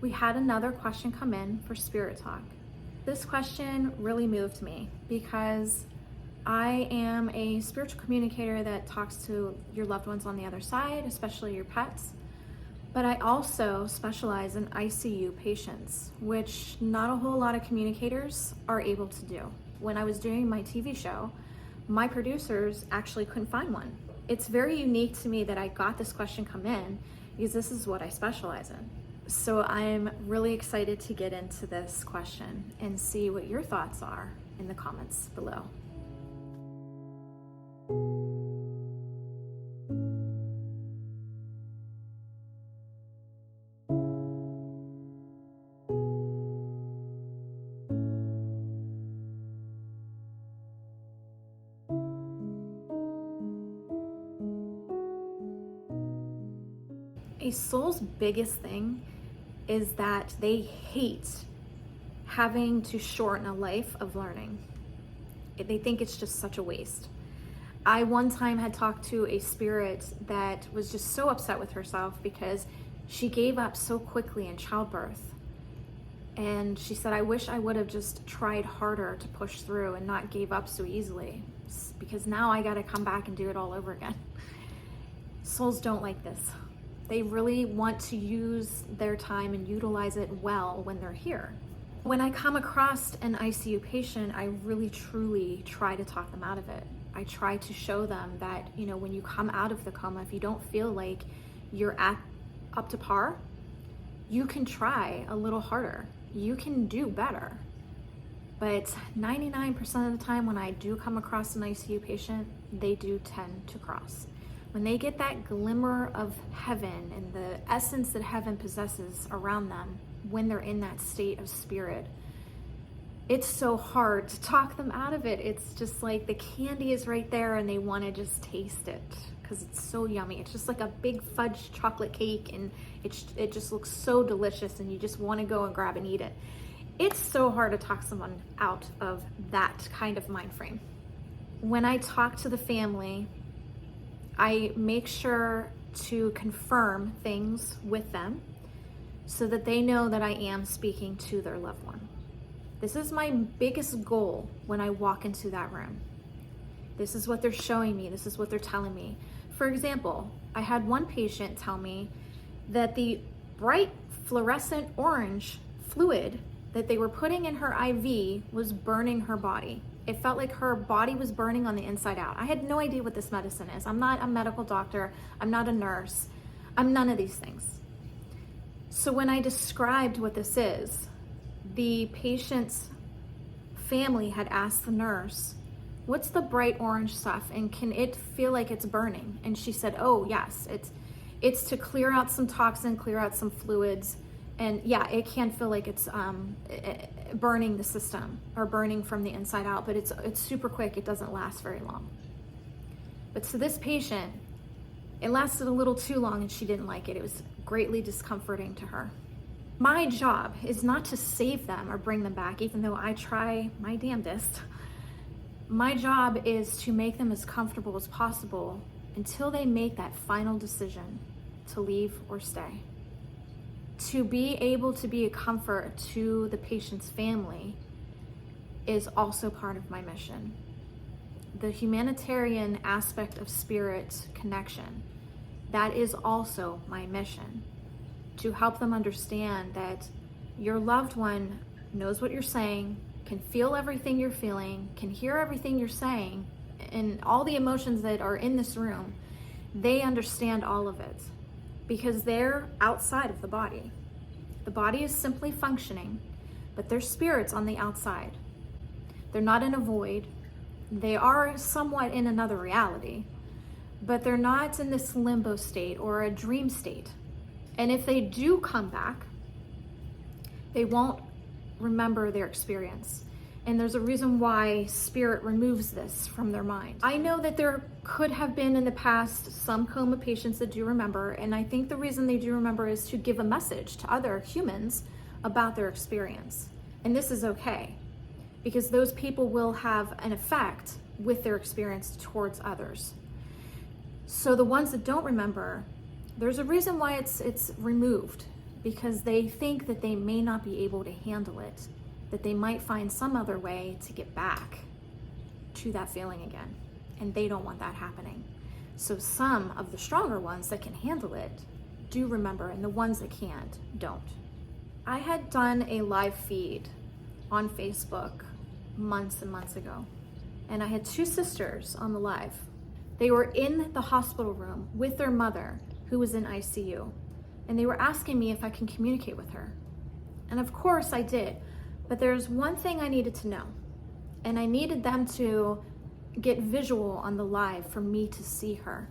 We had another question come in for Spirit Talk. This question really moved me because I am a spiritual communicator that talks to your loved ones on the other side, especially your pets. But I also specialize in ICU patients, which not a whole lot of communicators are able to do. When I was doing my TV show, my producers actually couldn't find one. It's very unique to me that I got this question come in because this is what I specialize in. So I'm really excited to get into this question and see what your thoughts are in the comments below. A soul's biggest thing is that they hate having to shorten a life of learning. They think it's just such a waste. I one time had talked to a spirit that was just so upset with herself because she gave up so quickly in childbirth. And she said, I wish I would have just tried harder to push through and not gave up so easily, because now I got to come back and do it all over again. Souls don't like this. They really want to use their time and utilize it well when they're here. When I come across an ICU patient, I really truly try to talk them out of it. I try to show them that, when you come out of the coma, if you don't feel like you're up to par, you can try a little harder. You can do better. But 99% of the time when I do come across an ICU patient, they do tend to cross. When they get that glimmer of heaven and the essence that heaven possesses around them, when they're in that state of spirit, it's so hard to talk them out of it. It's just like the candy is right there and they want to just taste it because it's so yummy. It's just like a big fudge chocolate cake and it just looks so delicious and you just want to go and grab and eat it. It's so hard to talk someone out of that kind of mind frame. When I talk to the family, I make sure to confirm things with them so that they know that I am speaking to their loved one. This is my biggest goal when I walk into that room. This is what they're showing me. This is what they're telling me. For example, I had one patient tell me that the bright fluorescent orange fluid that they were putting in her IV was burning her body. It felt like her body was burning on the inside out. I had no idea what this medicine is. I'm not a medical doctor. I'm not a nurse. I'm none of these things. So when I described what this is, the patient's family had asked the nurse, what's the bright orange stuff and can it feel like it's burning? And she said, oh yes, it's to clear out some toxin, clear out some fluids. And yeah, it can feel like it's burning the system or burning from the inside out, but it's super quick. It doesn't last very long. But to this patient, it lasted a little too long and she didn't like it. It was greatly discomforting to her. My job is not to save them or bring them back, even though I try my damnedest. My job is to make them as comfortable as possible until they make that final decision to leave or stay. To be able to be a comfort to the patient's family is also part of my mission. The humanitarian aspect of spirit connection, that is also my mission. To help them understand that your loved one knows what you're saying, can feel everything you're feeling, can hear everything you're saying, and all the emotions that are in this room, they understand all of it. Because they're outside of the body. The body is simply functioning, but their spirit's on the outside. They're not in a void. They are somewhat in another reality, but they're not in this limbo state or a dream state. And if they do come back, they won't remember their experience. And there's a reason why spirit removes this from their mind. I know that there could have been in the past some coma patients that do remember, and I think the reason they do remember is to give a message to other humans about their experience. And this is okay, because those people will have an effect with their experience towards others. So the ones that don't remember, there's a reason why it's removed. because they think that they may not be able to handle it, that they might find some other way to get back to that feeling again. And they don't want that happening. So some of the stronger ones that can handle it do remember, and the ones that can't don't. I had done a live feed on Facebook months and months ago, and I had two sisters on the live. They were in the hospital room with their mother, who was in ICU, and they were asking me if I can communicate with her. And of course I did, but there's one thing I needed to know, and I needed them to get visual on the live for me to see her.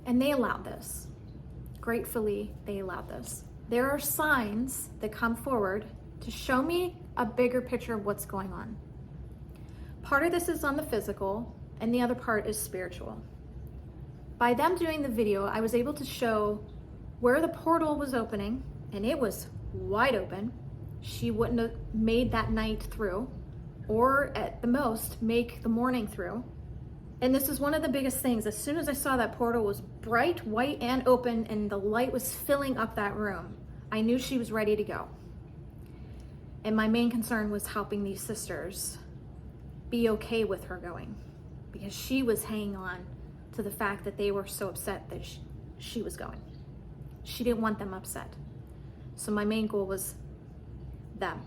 And they allowed this. Gratefully, they allowed this. There are signs that come forward to show me a bigger picture of what's going on. Part of this is on the physical, and the other part is spiritual. By them doing the video, I was able to show where the portal was opening, and it was wide open. She wouldn't have made that night through, or at the most, make the morning through. And this is one of the biggest things. As soon as I saw that portal was bright, white, and open, and the light was filling up that room, I knew she was ready to go. And my main concern was helping these sisters be okay with her going, because she was hanging on to the fact that they were so upset that she was going. She didn't want them upset. So my main goal was them.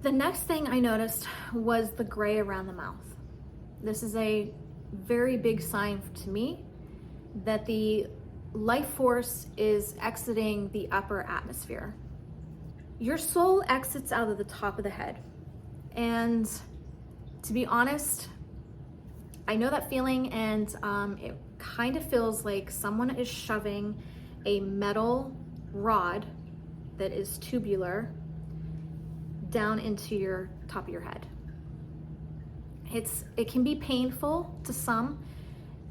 The next thing I noticed was the gray around the mouth. This is a very big sign to me that the life force is exiting the upper atmosphere. Your soul exits out of the top of the head. And to be honest, I know that feeling, and it kind of feels like someone is shoving a metal rod that is tubular down into your top of your head. It can be painful to some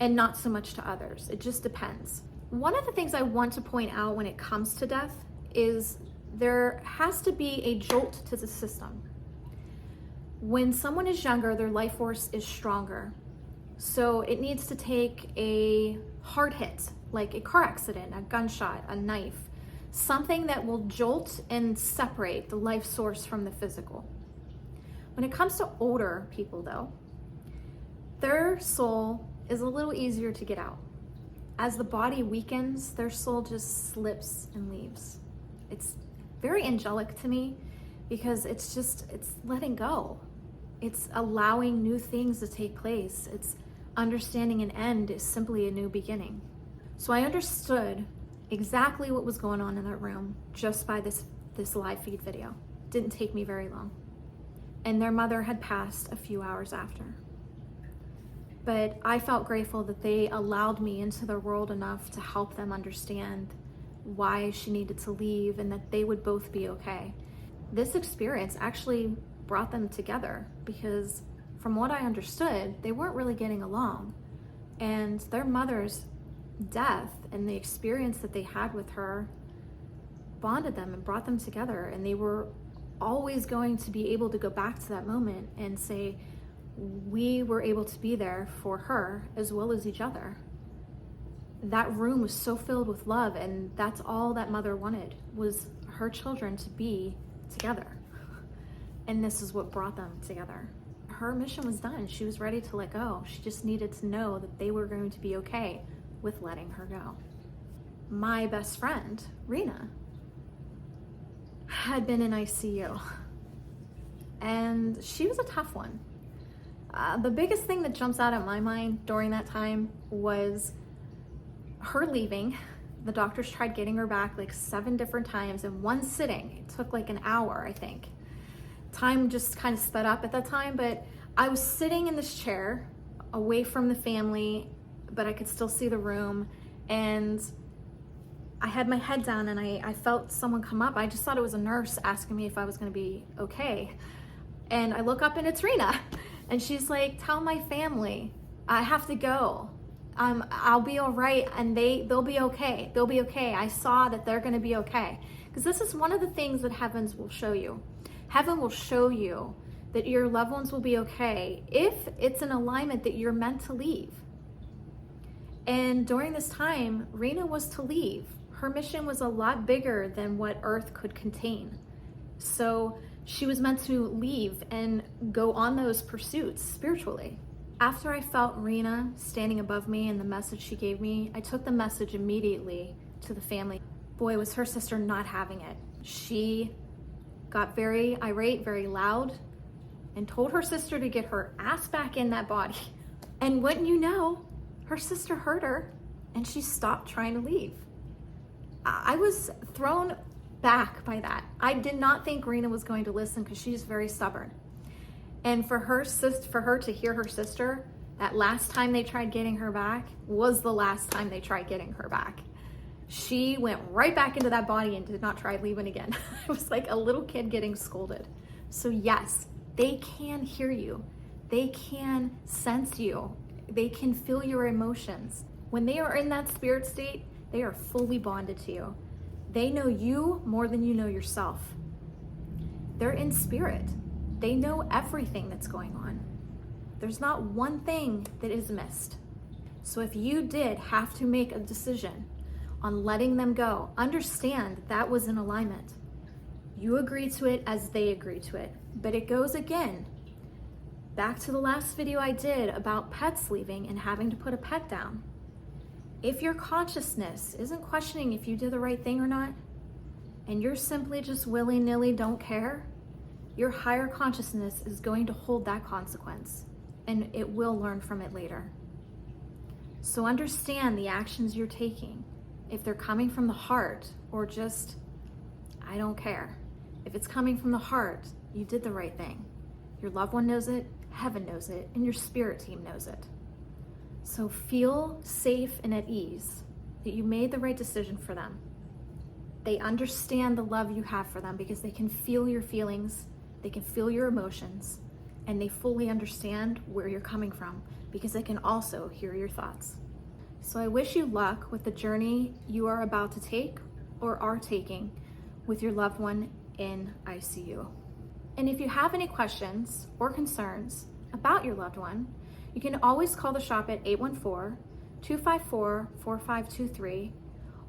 and not so much to others. It just depends. One of the things I want to point out when it comes to death is there has to be a jolt to the system. When someone is younger, their life force is stronger. So it needs to take a hard hit, like a car accident, a gunshot, a knife, something that will jolt and separate the life source from the physical. When it comes to older people though, their soul is a little easier to get out. As the body weakens, their soul just slips and leaves. It's very angelic to me because it's letting go. It's allowing new things to take place. It's understanding an end is simply a new beginning. So I understood exactly what was going on in that room just by this live feed video. Didn't take me very long. And their mother had passed a few hours after. But I felt grateful that they allowed me into their world enough to help them understand why she needed to leave and that they would both be okay. This experience actually brought them together because from what I understood, they weren't really getting along. And their mother's death and the experience that they had with her bonded them and brought them together, and they were always going to be able to go back to that moment and say, we were able to be there for her as well as each other. That room was so filled with love, and that's all that mother wanted, was her children to be together. And this is what brought them together. Her mission was done. She was ready to let go. She just needed to know that they were going to be okay with letting her go. My best friend, Rena, had been in ICU, and she was a tough one. The biggest thing that jumps out at my mind during that time was her leaving. The doctors tried getting her back like 7 different times in one sitting. It took like an hour, I think. Time just kind of sped up at that time, but I was sitting in this chair away from the family, but I could still see the room, and I had my head down and I felt someone come up. I just thought it was a nurse asking me if I was gonna be okay. And I look up and it's Rena. And she's like, tell my family, I have to go. I'll be all right, and they'll be okay. They'll be okay. I saw that they're gonna be okay. Because this is one of the things that heavens will show you. Heaven will show you that your loved ones will be okay if it's an alignment that you're meant to leave. And during this time, Rena was to leave. Her mission was a lot bigger than what Earth could contain. So she was meant to leave and go on those pursuits spiritually. After I felt Rena standing above me and the message she gave me, I took the message immediately to the family. Boy, was her sister not having it. She got very irate, very loud, and told her sister to get her ass back in that body. And wouldn't you know, her sister heard her and she stopped trying to leave. I was thrown back by that. I did not think Rena was going to listen because she's very stubborn. And for her to hear her sister, that last time they tried getting her back was the last time they tried getting her back. She went right back into that body and did not try leaving again. It was like a little kid getting scolded. So yes, they can hear you. They can sense you. They can feel your emotions. When they are in that spirit state, they are fully bonded to you. They know you more than you know yourself. They're in spirit. They know everything that's going on. There's not one thing that is missed. So if you did have to make a decision on letting them go, understand that was in alignment. You agree to it as they agree to it. But it goes again back to the last video I did about pets leaving and having to put a pet down. If your consciousness isn't questioning if you did the right thing or not, and you're simply just willy-nilly don't care, your higher consciousness is going to hold that consequence, and it will learn from it later. So understand the actions you're taking. If they're coming from the heart or just, I don't care. If it's coming from the heart, you did the right thing. Your loved one knows it, heaven knows it, and your spirit team knows it. So feel safe and at ease that you made the right decision for them. They understand the love you have for them because they can feel your feelings, they can feel your emotions, and they fully understand where you're coming from because they can also hear your thoughts. So I wish you luck with the journey you are about to take or are taking with your loved one in ICU. And if you have any questions or concerns about your loved one, you can always call the shop at 814-254-4523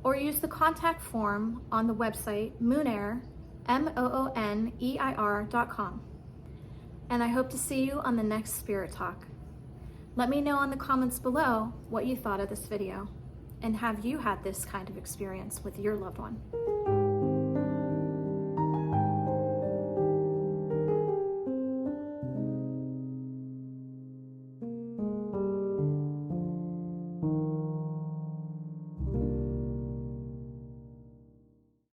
or use the contact form on the website mooneir, mooneir.com. And I hope to see you on the next Spirit Talk. Let me know in the comments below what you thought of this video, and have you had this kind of experience with your loved one?